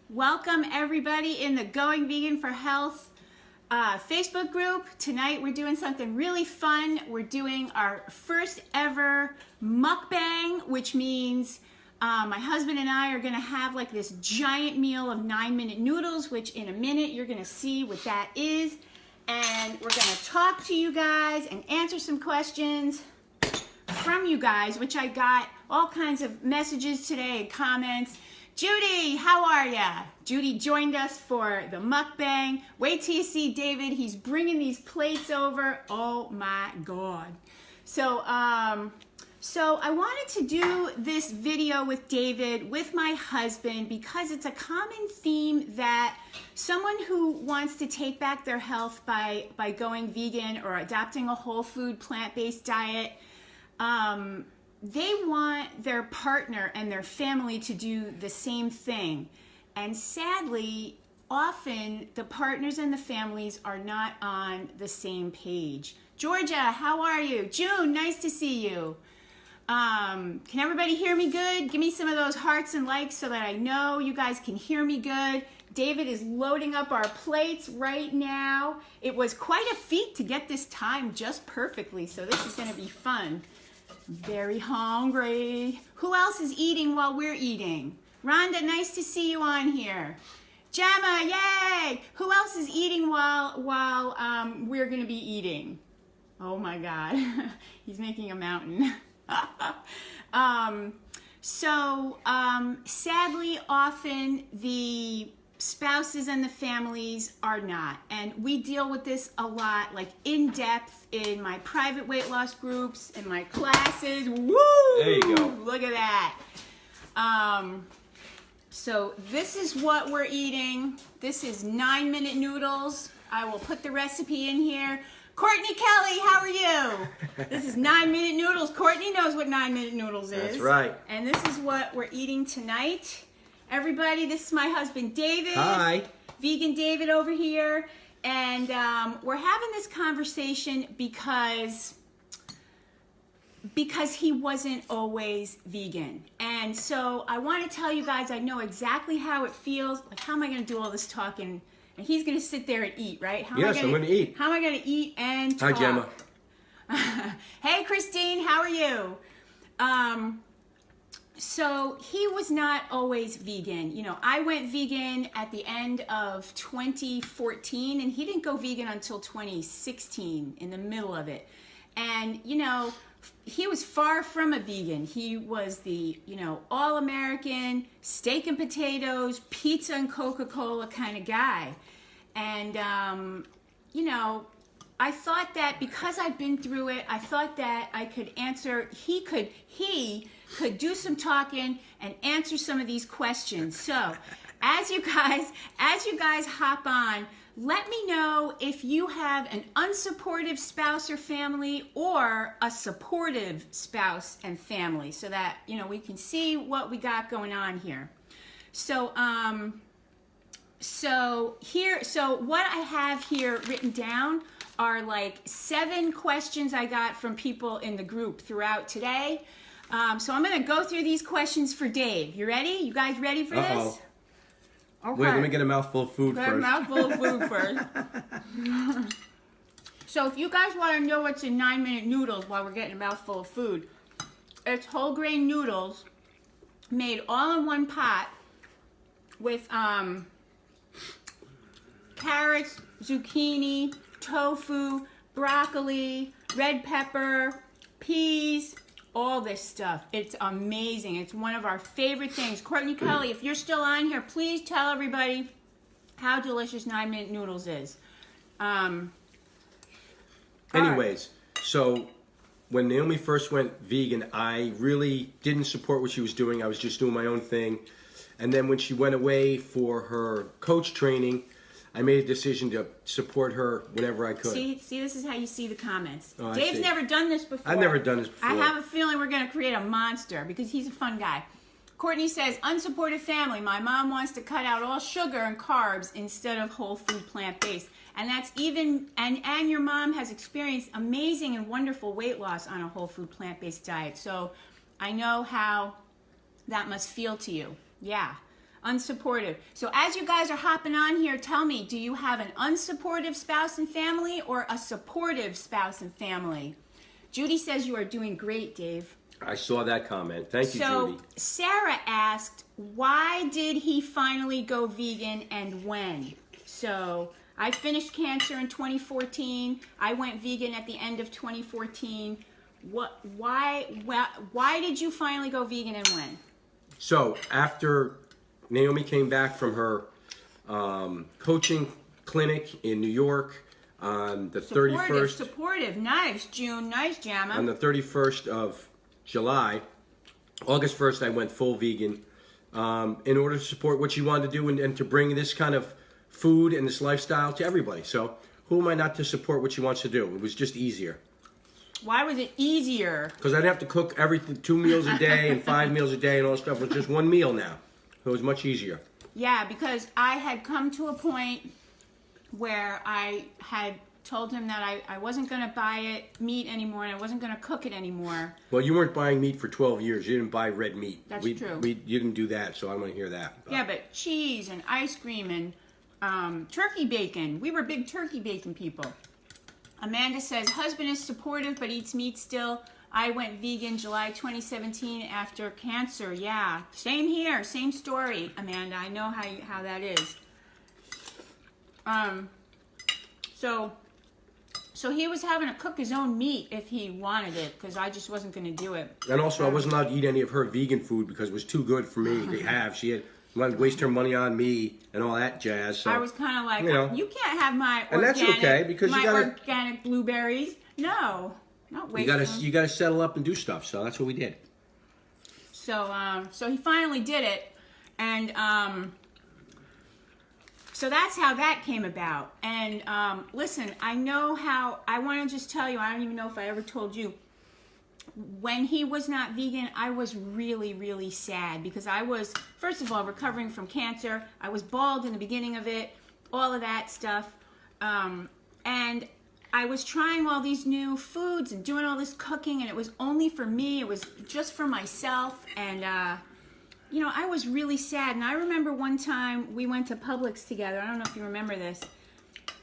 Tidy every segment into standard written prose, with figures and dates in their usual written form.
Welcome everybody in the Going Vegan for Health Facebook group. Tonight we're doing something really fun. We're doing our first ever mukbang, which means my husband and I are gonna have like this giant meal of 9-minute noodles, which in a minute you're gonna see what that is. And we're gonna talk to you guys and answer some questions from you guys, which I got all kinds of messages today and comments. Judy, how are ya? Judy joined us for the mukbang. Wait till you see David. He's bringing these plates over. Oh my God. So I wanted to do this video with David, with my husband, because it's a common theme that someone who wants to take back their health by going vegan or adopting a whole food plant-based diet, they want their partner and their family to do the same thing. And sadly, often the partners and the families are not on the same page. Georgia, how are you? June, nice to see you. Can everybody hear me good? Give me some of those hearts and likes so that I know you guys can hear me good. David is loading up our plates right now. It was quite a feat to get this timed just perfectly, so this is going to be fun. Very hungry. Who else is eating while we're eating? Rhonda, nice to see you on here. Gemma, yay! Who else is eating while we're going to be eating? Oh my God, he's making a mountain. Sadly, often the spouses and the families are not, and we deal with this a lot, like in depth in my private weight loss groups, in my classes. Woo! There you go. Look at that. So this is what we're eating. This is 9-minute noodles. I will put the recipe in here. Courtney Kelly, how are you? This is 9-minute noodles. Courtney knows what 9-minute noodles is. That's right. And this is what we're eating tonight. Everybody, this is my husband David. Hi. Vegan David over here. And we're having this conversation because he wasn't always vegan. And so I want to tell you guys, I know exactly how it feels. Like, how am I going to do all this talking? And he's going to sit there and eat, right? Yes, I'm going to eat. How am I going to eat and talk? Hi, Gemma. Hey, Christine, how are you? So he was not always vegan. You know, I went vegan at the end of 2014, and he didn't go vegan until 2016, in the middle of it. And, you know, he was far from a vegan. He was the, you know, all-American, steak and potatoes, pizza and Coca-Cola kind of guy. And, you know, I thought that because I'd been through it, I thought that I could answer, he could do some talking and answer some of these questions. So as you guys hop on, let me know if you have an unsupportive spouse or family or a supportive spouse and family, so that, you know, we can see what we got going on here. So what I have here written down are like 7 questions I got from people in the group throughout today. So I'm going to go through these questions for Dave. You ready? You guys ready for this? Okay. Wait, let me get a mouthful of food first. Get a mouthful of food first. So if you guys want to know what's in 9-minute noodles while we're getting a mouthful of food, it's whole grain noodles made all in one pot with carrots, zucchini, tofu, broccoli, red pepper, peas, all this stuff. It's amazing. It's one of our favorite things. Courtney Kelly, if you're still on here, please tell everybody how delicious 9-minute noodles is. Anyways, so when Naomi first went vegan, I really didn't support what she was doing. I was just doing my own thing. And then when she went away for her coach training, I made a decision to support her whenever I could. See, this is how you see the comments. Oh, Dave's never done this before. I've never done this before. I have a feeling we're going to create a monster because he's a fun guy. Courtney says, unsupportive family. My mom wants to cut out all sugar and carbs instead of whole food plant-based. And that's even, and your mom has experienced amazing and wonderful weight loss on a whole food plant-based diet. So I know how that must feel to you. Yeah. Unsupportive. So as you guys are hopping on here, tell me, do you have an unsupportive spouse and family or a supportive spouse and family? Judy says you are doing great, Dave. I saw that comment. Thank you, So Judy. Sarah asked, why did he finally go vegan and when? So I finished cancer in 2014. I went vegan at the end of 2014. Why did you finally go vegan and when? So after Naomi came back from her coaching clinic in New York on the 31st. Supportive. Nice, June. Nice, Jamma. On the 31st of July, August 1st, I went full vegan in order to support what she wanted to do and to bring this kind of food and this lifestyle to everybody. So who am I not to support what she wants to do? It was just easier. Why was it easier? Because I didn't have to cook everything 2 meals a day and 5 meals a day and all that stuff. It was just one meal now. It was much easier. Yeah, because I had come to a point where I had told him that I wasn't going to buy meat anymore and I wasn't going to cook it anymore. Well, you weren't buying meat for 12 years. You didn't buy red meat. That's true. You didn't do that, so I don't want to hear that. Yeah, but cheese and ice cream and turkey bacon. We were big turkey bacon people. Amanda says, husband is supportive but eats meat still. I went vegan July 2017 after cancer. Yeah, same here. Same story, Amanda. I know how that is. So he was having to cook his own meat if he wanted it because I just wasn't going to do it. And also, I wasn't allowed to eat any of her vegan food because it was too good for me to have. She had wanted to waste her money on me and all that jazz. So I was kind of like, you can't have my organic, and that's okay because organic blueberries. No, not waste them. You gotta settle up and do stuff. So that's what we did. So he finally did it, and so that's how that came about. And listen, I want to just tell you, I don't even know if I ever told you, when he was not vegan, I was really, really sad because I was, first of all, recovering from cancer. I was bald in the beginning of it, all of that stuff. And I was trying all these new foods and doing all this cooking, and it was only for me. It was just for myself. And, I was really sad. And I remember one time we went to Publix together. I don't know if you remember this.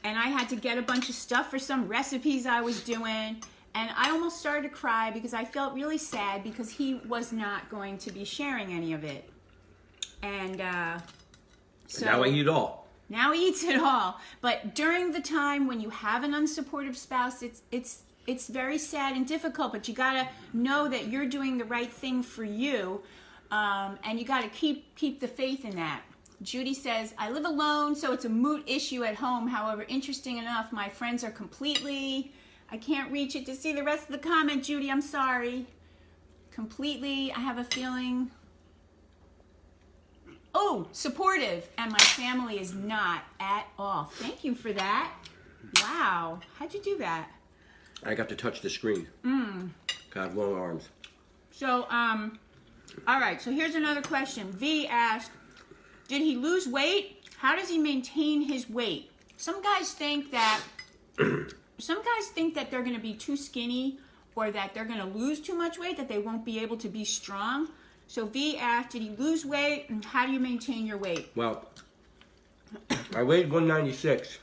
And I had to get a bunch of stuff for some recipes I was doing. And I almost started to cry because I felt really sad because he was not going to be sharing any of it. And so now I eat it all. Now he eats it all. But during the time when you have an unsupportive spouse, it's very sad and difficult. But you gotta know that you're doing the right thing for you, and you gotta keep the faith in that. Judy says, I live alone, so it's a moot issue at home. However, interesting enough, my friends are completely... I can't reach it to see the rest of the comment, Judy. I'm sorry. Completely, I have a feeling... Oh, supportive. And my family is not at all. Thank you for that. Wow. How'd you do that? I got to touch the screen. God, long arms. So, all right. So here's another question. V asked, did he lose weight? How does he maintain his weight? Some guys think that they're going to be too skinny or that they're going to lose too much weight, that they won't be able to be strong. So V asked, did he lose weight and how do you maintain your weight? Well, I weighed 196.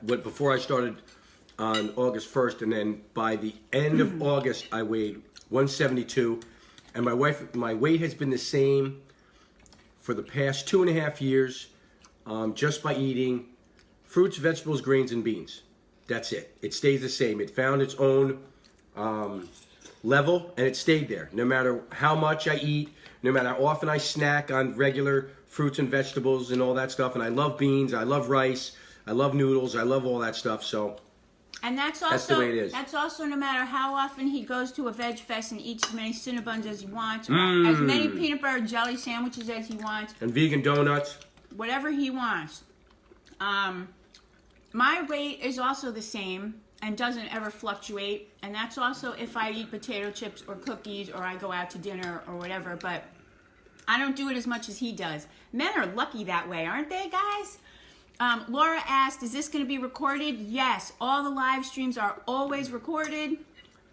Before I started on August 1st, and then by the end of August, I weighed 172. And my weight has been the same for the past 2.5 years, just by eating fruits, vegetables, grains, and beans. That's it. It stays the same. It found its own level, and it stayed there. No matter how much I eat, no matter how often I snack on regular fruits and vegetables and all that stuff. And I love beans, I love rice, I love noodles, I love all that stuff. So and that's also the way it is. That's also no matter how often he goes to a veg fest and eats as many Cinnabons as he wants, or as many peanut butter jelly sandwiches as he wants, and vegan donuts, whatever he wants. My weight is also the same and doesn't ever fluctuate, and that's also if I eat potato chips or cookies or I go out to dinner or whatever, but I don't do it as much as he does. Men are lucky that way, aren't they, guys? Laura asked, is this going to be recorded? Yes, all the live streams are always recorded.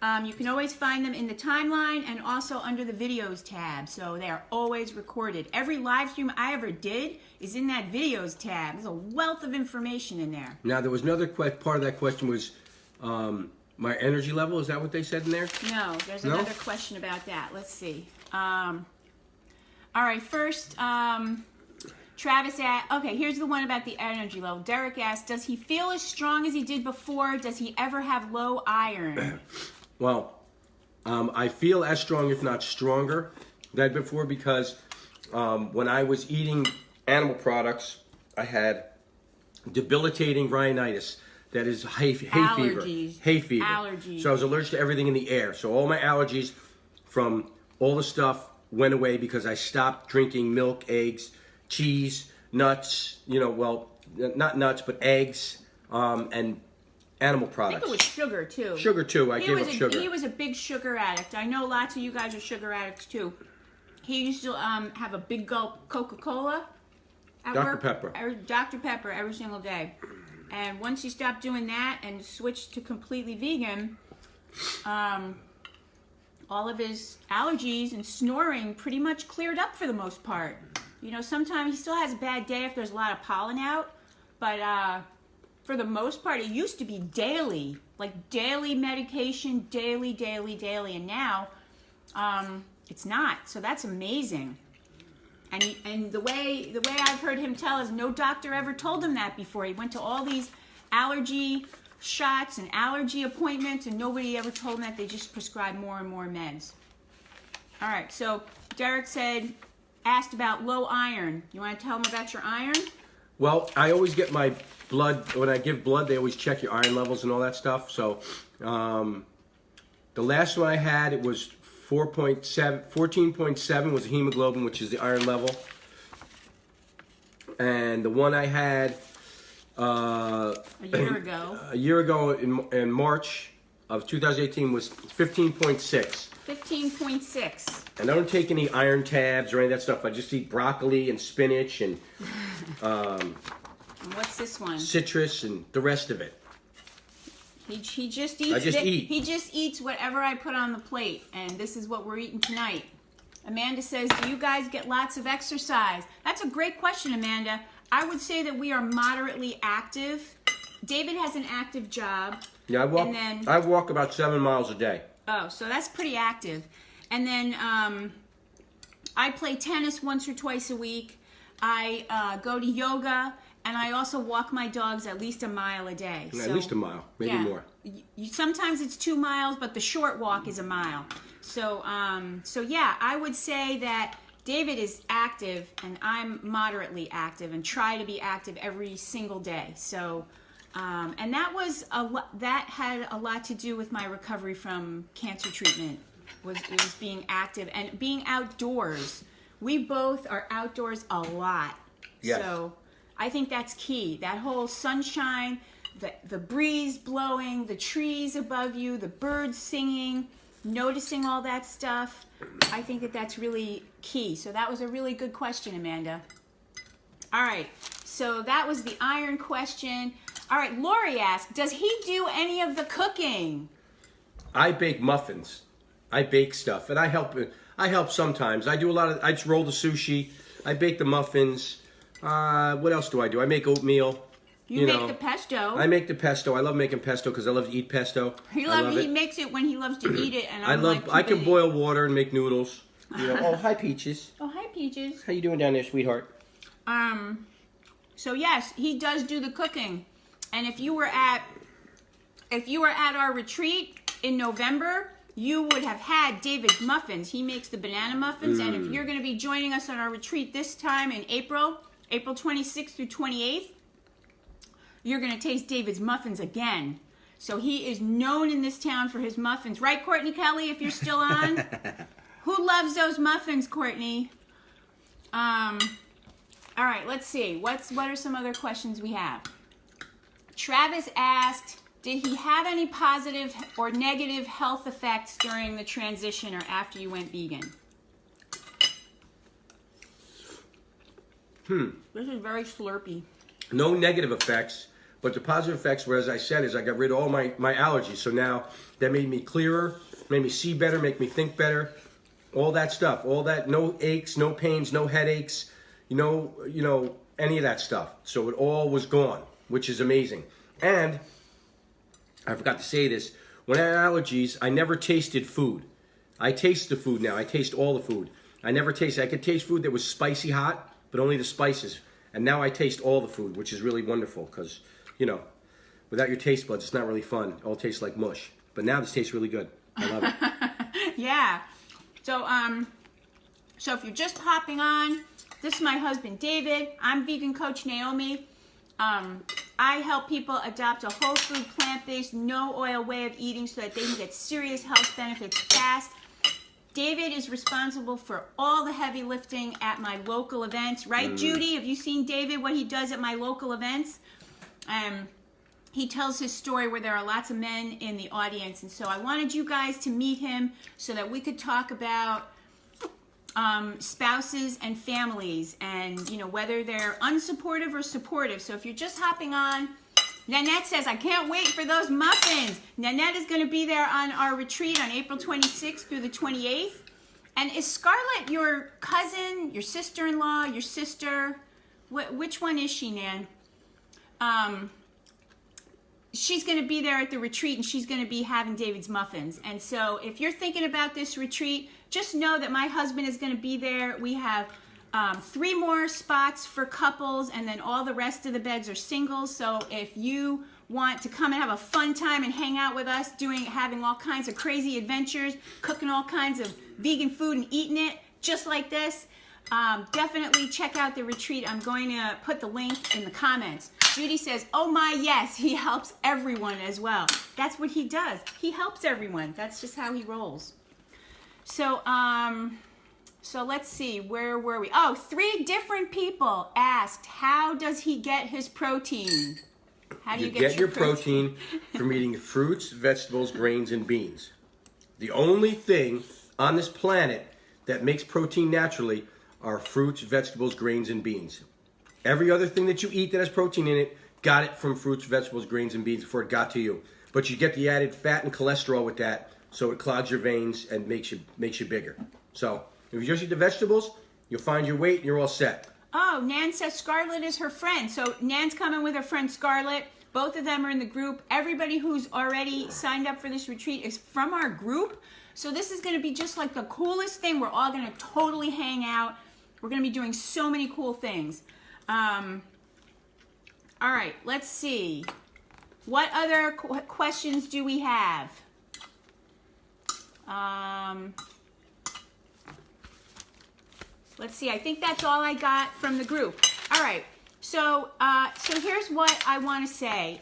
You can always find them in the timeline and also under the videos tab. So they are always recorded. Every live stream I ever did is in that videos tab. There's a wealth of information in there. Now, there was another part of that question was my energy level. Is that what they said in there? No, there's another question about that. Let's see. All right, first, Travis asked, okay, here's the one about the energy level. Derek asked, does he feel as strong as he did before? Does he ever have low iron? Well, I feel as strong, if not stronger, than before because when I was eating animal products, I had debilitating rhinitis. That is hay fever. Hay fever. Allergies. So I was allergic to everything in the air. So all my allergies from all the stuff went away because I stopped drinking milk, eggs, cheese, nuts, well, not nuts, but eggs, and animal products. I think it was sugar, too. Sugar, too. I gave up sugar. He was a big sugar addict. I know lots of you guys are sugar addicts, too. He used to have a big gulp Coca-Cola at work. Dr. Pepper every single day. And once he stopped doing that and switched to completely vegan, all of his allergies and snoring pretty much cleared up for the most part. Sometimes he still has a bad day if there's a lot of pollen out, but for the most part, it used to be daily, like daily medication, daily, and now it's not. So that's amazing. And the way I've heard him tell is no doctor ever told him that before. He went to all these allergy shots and allergy appointments, and nobody ever told him that. They just prescribed more and more meds. All right, so Derek asked about low iron. You want to tell him about your iron? Well, I always get my blood, when I give blood, they always check your iron levels and all that stuff. So the last one I had, it was 14.7 was the hemoglobin, which is the iron level. And the one I had a year ago in March of 2018 was 15.6. 15.6. And I don't take any iron tabs or any of that stuff. I just eat broccoli and spinach and what's this one? Citrus and the rest of it. He just eats. He just eats whatever I put on the plate, and this is what we're eating tonight. Amanda says, "Do you guys get lots of exercise?" That's a great question, Amanda. I would say that we are moderately active. David has an active job. Yeah, I walk about 7 miles a day. Oh, so that's pretty active. And then I play tennis once or twice a week. I go to yoga. And I also walk my dogs at least a mile a day. At least a mile, maybe more. Sometimes it's 2 miles, but the short walk is a mile. So yeah, I would say that David is active, and I'm moderately active, and try to be active every single day. So, and that had a lot to do with my recovery from cancer treatment. It was being active and being outdoors. We both are outdoors a lot. Yes. So I think that's key. That whole sunshine, the breeze blowing, the trees above you, the birds singing, noticing all that stuff. I think that's really key. So that was a really good question, Amanda. All right. So that was the iron question. All right. Lori asked, does he do any of the cooking? I bake muffins. I bake stuff, and I help sometimes. I do a lot of. I just roll the sushi. I bake the muffins. What else do I do? I make oatmeal. You make the pesto. I make the pesto. I love making pesto because I love to eat pesto. He makes it when he loves to eat it, and I can boil water and make noodles. Oh, hi Peaches. Oh, hi Peaches. How you doing down there, sweetheart? So yes, he does do the cooking. And if you were at our retreat in November, you would have had David's muffins. He makes the banana muffins, and if you're going to be joining us on our retreat this time in April 26th through 28th, you're going to taste David's muffins again. So he is known in this town for his muffins. Right, Courtney Kelly, if you're still on? Who loves those muffins, Courtney? All right, let's see. What are some other questions we have? Travis asked, did he have any positive or negative health effects during the transition or after you went vegan? This is very slurpy. No negative effects, But the positive effects were, as I said, is I got rid of all my allergies. So now that made me clearer, made me see better, make me think better. All that stuff, all that, no aches, no pains, no headaches, any of that stuff. So it all was gone, which is amazing. And I forgot to say this, when I had allergies, I never tasted food. I taste the food now. I taste all the food. I could taste food that was spicy hot, but only the spices. And now I taste all the food, which is really wonderful because, without your taste buds, it's not really fun. It all tastes like mush. But now this tastes really good. I love it. Yeah. So if you're just hopping on, this is my husband, David. I'm vegan coach Naomi. I help people adopt a whole food, plant-based, no oil way of eating so that they can get serious health benefits fast. David is responsible for all the heavy lifting at my local events. Right, Judy? Have you seen David, what he does at my local events? He tells his story where there are lots of men in the audience. And so I wanted you guys to meet him so that we could talk about spouses and families and, whether they're unsupportive or supportive. So if you're just hopping on, Nanette says, I can't wait for those muffins. Nanette is going to be there on our retreat on April 26th through the 28th. And is Scarlett your cousin, your sister-in-law, your sister? Which one is she, Nan? She's going to be there at the retreat, and she's going to be having David's muffins. And so if you're thinking about this retreat, just know that my husband is going to be there. We have 3 more spots for couples, and then all the rest of the beds are singles. So if you want to come and have a fun time and hang out with us, having all kinds of crazy adventures, cooking all kinds of vegan food and eating it just like this, definitely check out the retreat. I'm going to put the link in the comments. Judy says, oh my, yes, he helps everyone as well. That's what he does. He helps everyone. That's just how he rolls. So, so let's see, where were we? Oh, 3 different people asked, how does he get his protein? How do you get your protein? From eating fruits, vegetables, grains, and beans. The only thing on this planet that makes protein naturally are fruits, vegetables, grains, and beans. Every other thing that you eat that has protein in it, got it from fruits, vegetables, grains, and beans before it got to you. But you get the added fat and cholesterol with that, so it clogs your veins and makes you bigger. So if you just eat the vegetables, you'll find your weight and you're all set. Oh, Nan says Scarlett is her friend. So Nan's coming with her friend Scarlett. Both of them are in the group. Everybody who's already signed up for this retreat is from our group. So this is going to be just like the coolest thing. We're all going to totally hang out. We're going to be doing so many cool things. All right, let's see. What other questions do we have? Let's see. I think that's all I got from the group. All right. So here's what I want to say,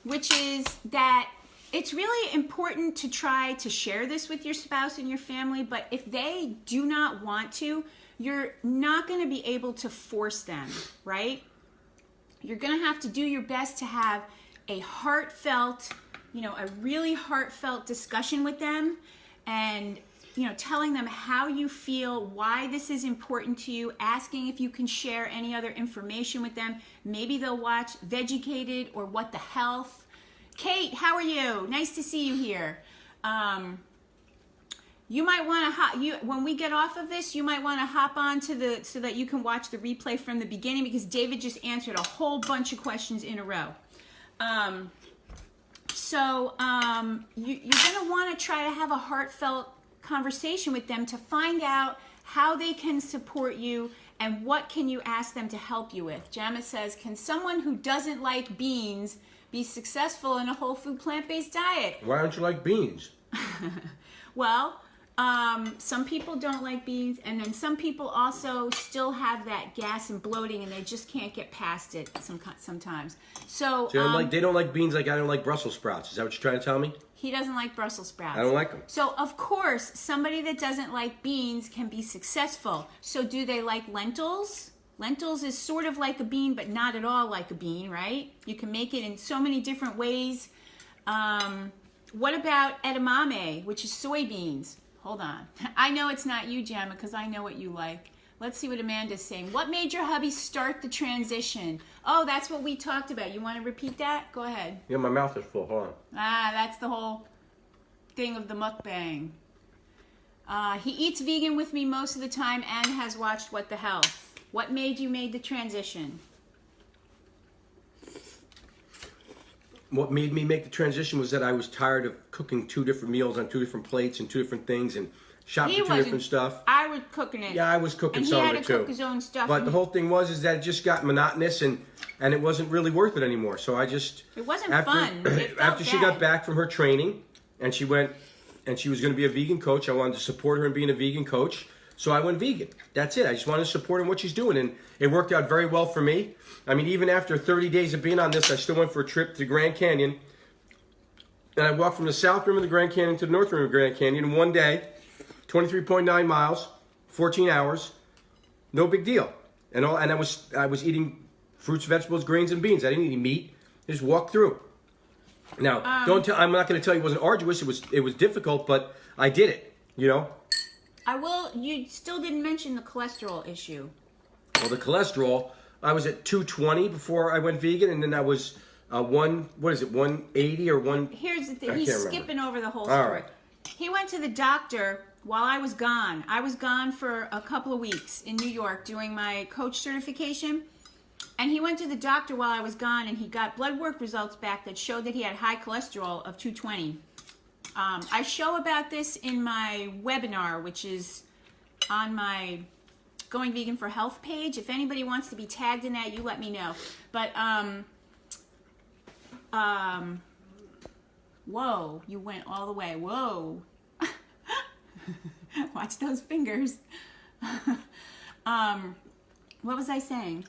which is that it's really important to try to share this with your spouse and your family, but if they do not want to, you're not going to be able to force them, right? You're going to have to do your best to have a heartfelt, a really heartfelt discussion with them and, telling them how you feel, why this is important to you, asking if you can share any other information with them. Maybe they'll watch Vegucated or What the Health. Kate, how are you? Nice to see you here. You might want to when we get off of this, you might want to hop on to so that you can watch the replay from the beginning, because David just answered a whole bunch of questions in a row. You're going to want to try to have a heartfelt conversation with them to find out how they can support you and what can you ask them to help you with. Jamit says, can someone who doesn't like beans be successful in a whole food plant-based diet? Why don't you like beans? Well, some people don't like beans, and then some people also still have that gas and bloating, and they just can't get past it sometimes. So they don't like beans like I don't like Brussels sprouts. Is that what you're trying to tell me? He doesn't like Brussels sprouts. I don't like them. So, of course, somebody that doesn't like beans can be successful. So do they like lentils? Lentils is sort of like a bean, but not at all like a bean, right? You can make it in so many different ways. What about edamame, which is soybeans? Hold on. I know it's not you, Gemma, because I know what you like. Let's see what Amanda's saying. What made your hubby start the transition? Oh, that's what we talked about. You want to repeat that? Go ahead. Yeah, my mouth is full. Hold on. Ah, that's the whole thing of the mukbang. He eats vegan with me most of the time and has watched What the Health. What made you make the transition? What made me make the transition was that I was tired of cooking 2 different meals on 2 different plates and 2 different things and shopping for 2 different stuff. I was cooking it. Yeah, I was cooking some of it too. And he had to cook his own stuff. But the whole thing was that it just got monotonous and it wasn't really worth it anymore. So I just... It wasn't fun. It after she got back from her training and she went and she was going to be a vegan coach, I wanted to support her in being a vegan coach. So I went vegan. That's it. I just wanted to support her in what she's doing. And it worked out very well for me. I mean, even after 30 days of being on this, I still went for a trip to the Grand Canyon. And I walked from the south rim of the Grand Canyon to the north rim of the Grand Canyon in one day. 23.9 miles, 14 hours. No big deal. And I was eating fruits, vegetables, grains, and beans. I didn't eat any meat. I just walked through. Now, I'm not going to tell you it wasn't arduous. It was difficult, but I did it, you know? You still didn't mention the cholesterol issue. Well, the cholesterol, I was at 220 before I went vegan, and then I was 180 or 1... Here's the thing. He's skipping over the whole story. All right. He went to the doctor while I was gone. I was gone for a couple of weeks in New York doing my coach certification. And he went to the doctor while I was gone, and he got blood work results back that showed that he had high cholesterol of 220. I show about this in my webinar, which is on my Going Vegan for Health page. If anybody wants to be tagged in that, you let me know. But, whoa, you went all the way. Whoa. Watch those fingers. What was I saying?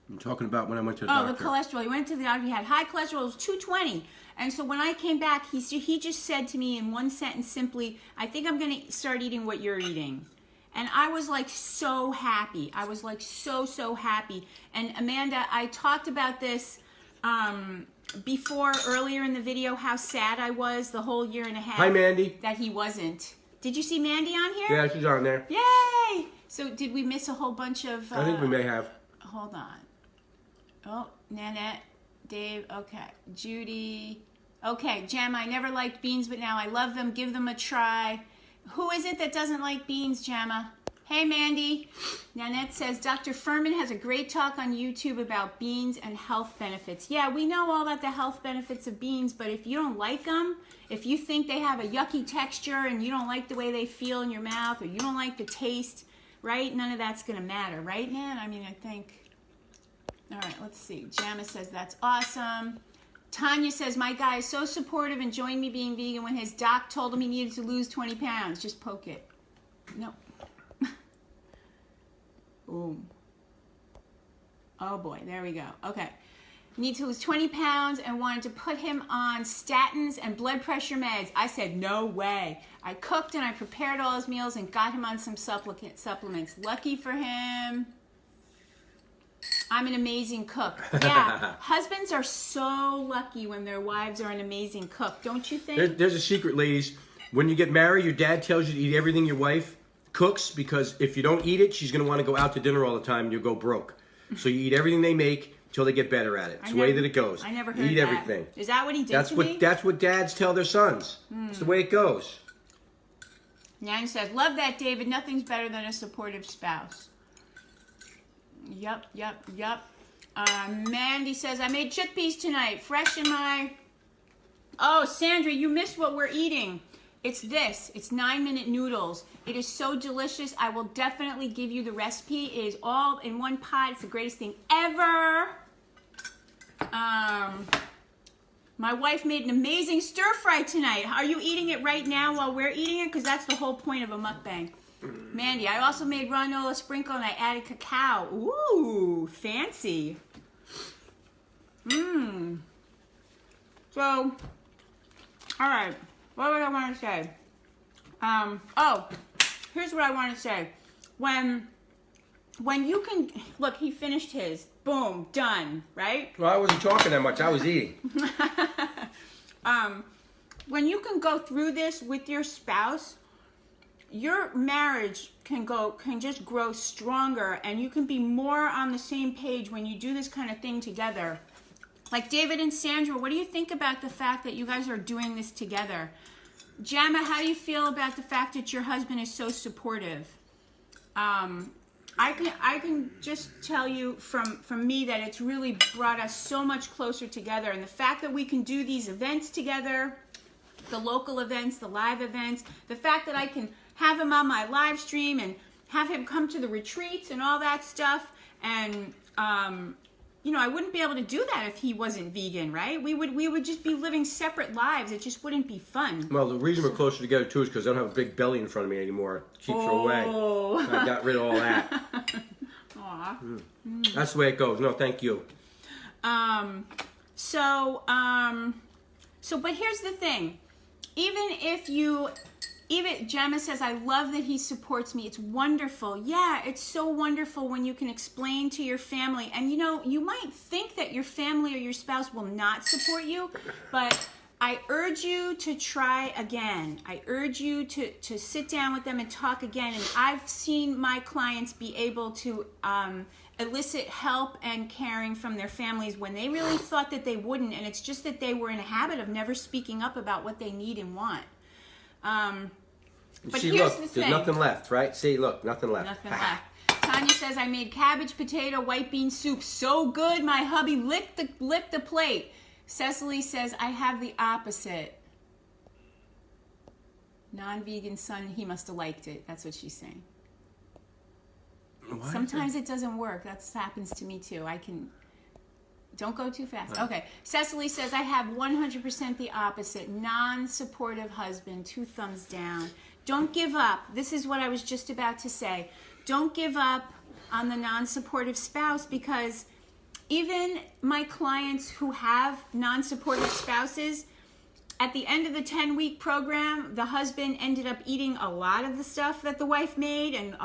I'm talking about when I went to the doctor. Oh, the cholesterol. He went to the doctor. He had high cholesterol. It was 220. And so when I came back, he just said to me in one sentence simply, I think I'm going to start eating what you're eating. And I was like so happy. I was like so happy. And Amanda, I talked about this before earlier in the video, how sad I was the whole year and a half. Hi, Mandy. That he wasn't. Did you see Mandy on here? Yeah, she's on there. Yay! So did we miss a whole bunch of... I think we may have. Hold on. Oh, Nanette, Dave, okay. Judy. Okay, Gemma, I never liked beans, but now I love them. Give them a try. Who is it that doesn't like beans, Gemma? Hey, Mandy. Nanette says, Dr. Furman has a great talk on YouTube about beans and health benefits. Yeah, we know all about the health benefits of beans, but if you don't like them, if you think they have a yucky texture and you don't like the way they feel in your mouth or you don't like the taste, right? None of that's going to matter, right, Nan? I mean, I think... All right, let's see. Jamma says, that's awesome. Tanya says, my guy is so supportive and joined me being vegan when his doc told him he needed to lose 20 pounds. Just poke it. No. Boom. Oh, boy. There we go. Okay. Need to lose 20 pounds and wanted to put him on statins and blood pressure meds. I said, no way. I cooked and I prepared all his meals and got him on some supplements. Lucky for him. I'm an amazing cook. Yeah, husbands are so lucky when their wives are an amazing cook, don't you think? There's a secret, ladies. When you get married, your dad tells you to eat everything your wife cooks because if you don't eat it, she's going to want to go out to dinner all the time and you'll go broke. So you eat everything they make until they get better at it. It's the way that it goes. I never heard eat that. everything. Is that what he did to me? That's what dads tell their sons. It's the way it goes. Nan says, love that, David. Nothing's better than a supportive spouse. Yep. Mandy says, I made chickpeas tonight. Fresh in my... Oh, Sandra, you missed what we're eating. It's this. It's 9-minute noodles. It is so delicious. I will definitely give you the recipe. It is all in one pot. It's the greatest thing ever. My wife made an amazing stir fry tonight. Are you eating it right now while we're eating it? Because that's the whole point of a mukbang. Mandy, I also made granola sprinkle and I added cacao. Ooh, fancy. So, all right. What would I want to say? Oh, here's what I want to say. When you can look, he finished his. Boom, done. Right? Well, I wasn't talking that much. I was eating. When you can go through this with your spouse. your marriage can just grow stronger, and you can be more on the same page when you do this kind of thing together. Like David and Sandra, what do you think about the fact that you guys are doing this together? Gemma, how do you feel about the fact that your husband is so supportive? I can just tell you from me that it's really brought us so much closer together, and the fact that we can do these events together, the local events, the live events, the fact that I can have him on my live stream and have him come to the retreats and all that stuff, and you know, I wouldn't be able to do that if he wasn't vegan, right? We would just be living separate lives. It just wouldn't be fun. Well, the reason we're closer together too is because I don't have a big belly in front of me anymore. It keeps her away. I got rid of all that. Aw. That's the way it goes. No, thank you. But here's the thing. Even Gemma says, I love that he supports me. It's wonderful. Yeah, it's so wonderful when you can explain to your family. And you know, you might think that your family or your spouse will not support you, but I urge you to try again. I urge you to sit down with them and talk again. And I've seen my clients be able to elicit help and caring from their families when they really thought that they wouldn't. And it's just that they were in a habit of never speaking up about what they need and want. But See, here's look, the thing. there's nothing left, right? See, look, nothing left. Nothing left. Tanya says, I made cabbage, potato, white bean soup. So good, my hubby licked the plate. Cecily says, I have the opposite. Non-vegan son, he must have liked it. That's what she's saying. Why? Sometimes it doesn't work. That happens to me too. Don't go too fast. Okay. Cecily says, I have 100% the opposite. Non-supportive husband. 2 thumbs down. Don't give up. This is what I was just about to say. Don't give up on the non-supportive spouse, because even my clients who have non-supportive spouses, at the end of the 10-week program, the husband ended up eating a lot of the stuff that the wife made and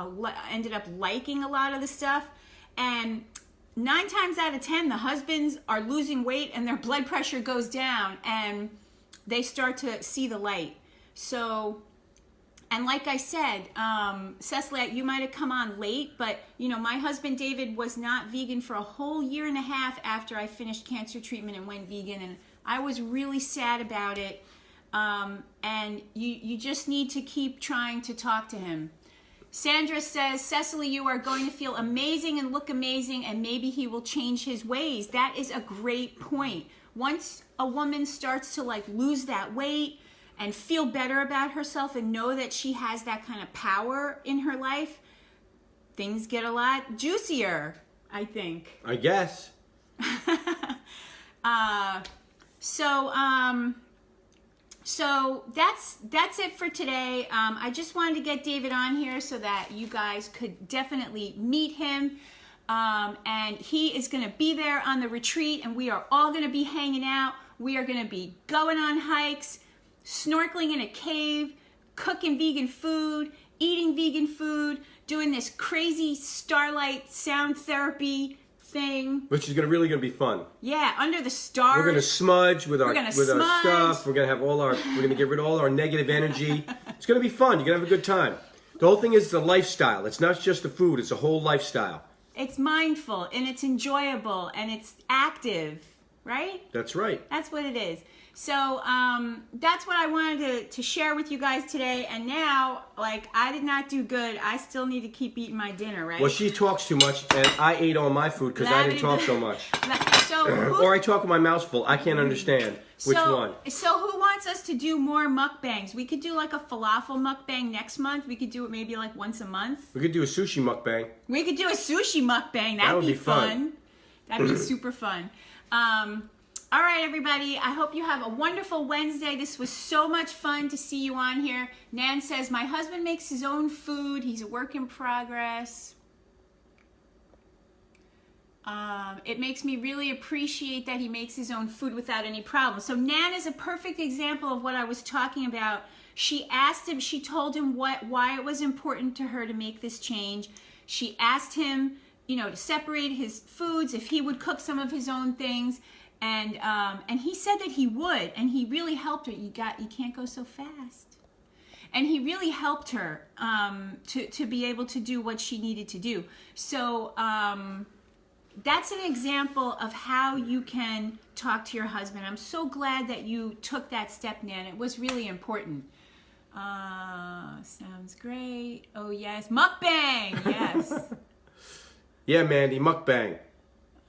ended up liking a lot of the stuff. And 9 times out of 10, the husbands are losing weight and their blood pressure goes down and they start to see the light. So, and like I said, Cecily, you might have come on late, but you know, my husband David was not vegan for a whole 1.5 years after I finished cancer treatment and went vegan, and I was really sad about it. And you just need to keep trying to talk to him. Sandra says, Cecily, you are going to feel amazing and look amazing, and maybe he will change his ways. That is a great point. Once a woman starts to like lose that weight and feel better about herself and know that she has that kind of power in her life, things get a lot juicier, I think. I guess. So that's it for today. I just wanted to get David on here so that you guys could definitely meet him. And he is going to be there on the retreat, and we are all going to be hanging out. We are going to be going on hikes, snorkeling in a cave, cooking vegan food, eating vegan food, doing this crazy starlight sound therapy thing, which is really gonna be fun. Yeah, under the stars. We're gonna smudge with our stuff. We're gonna have we're gonna get rid of all our negative energy. It's gonna be fun. You're gonna have a good time. The whole thing is the lifestyle. It's not just the food. It's a whole lifestyle. It's mindful and it's enjoyable and it's active, right? That's right. That's what it is. So that's what I wanted to share with you guys today. And now, like, I did not do good. I still need to keep eating my dinner, right? Well, she talks too much, and I ate all my food because I didn't talk so much. Or I talk with my mouth full. I can't understand which one. So who wants us to do more mukbangs? We could do like a falafel mukbang next month. We could do it maybe like once a month. We could do a sushi mukbang. We could do a sushi mukbang. That would be fun. That'd be super fun. All right, everybody. I hope you have a wonderful Wednesday. This was so much fun to see you on here. Nan says, my husband makes his own food. He's a work in progress. It makes me really appreciate that he makes his own food without any problem. So Nan is a perfect example of what I was talking about. She asked him, she told him why it was important to her to make this change. She asked him, you know, to separate his foods, if he would cook some of his own things. And he said that he would, and he really helped her. You can't go so fast. and he really helped her to be able to do what she needed to do. So that's an example of how you can talk to your husband. I'm so glad that you took that step, Nan. It was really important. Sounds great. Oh, yes. Mukbang. Yes. Yeah, Mandy, mukbang.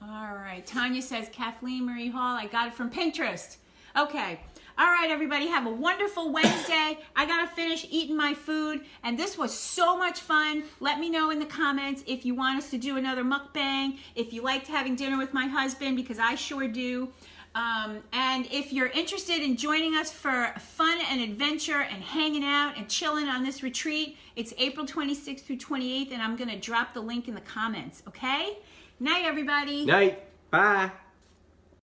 All right. Tanya says, Kathleen Marie Hall, I got it from Pinterest. Okay. All right, everybody. Have a wonderful Wednesday. I got to finish eating my food. And this was so much fun. Let me know in the comments if you want us to do another mukbang, if you liked having dinner with my husband, because I sure do. And if you're interested in joining us for fun and adventure and hanging out and chilling on this retreat, it's April 26th through 28th, and I'm going to drop the link in the comments, okay? Night, everybody. Night. Bye.